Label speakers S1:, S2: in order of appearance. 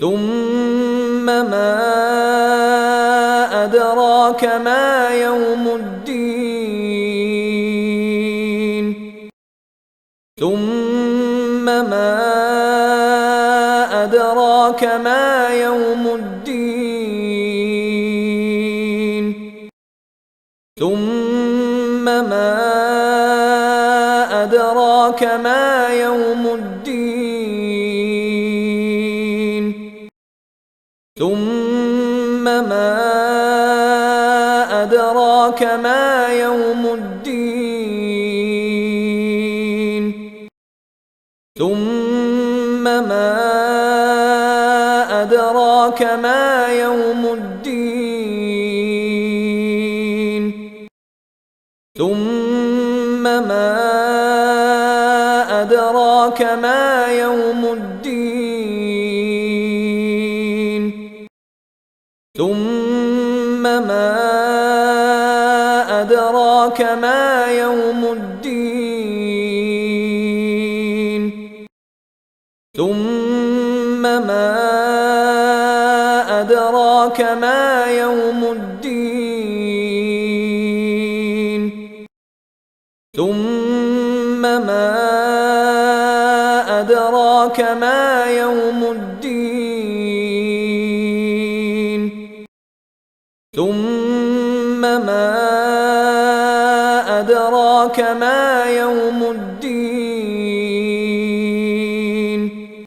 S1: ثم ما أدراك ما يوم الدين ثم ما أدراك ما يوم الدين ثم ما أدراك ما يوم الدين ثم ما أدراك ما يوم الدين ثم ما أدراك ما يوم الدين ثم ما أدراك ما يوم الدين ثم ما أدراك ما يوم الدين ثم ما أدراك ما يوم الدين ثم ما أدراك ما يوم الدين ثم ما أدراك ما يوم الدين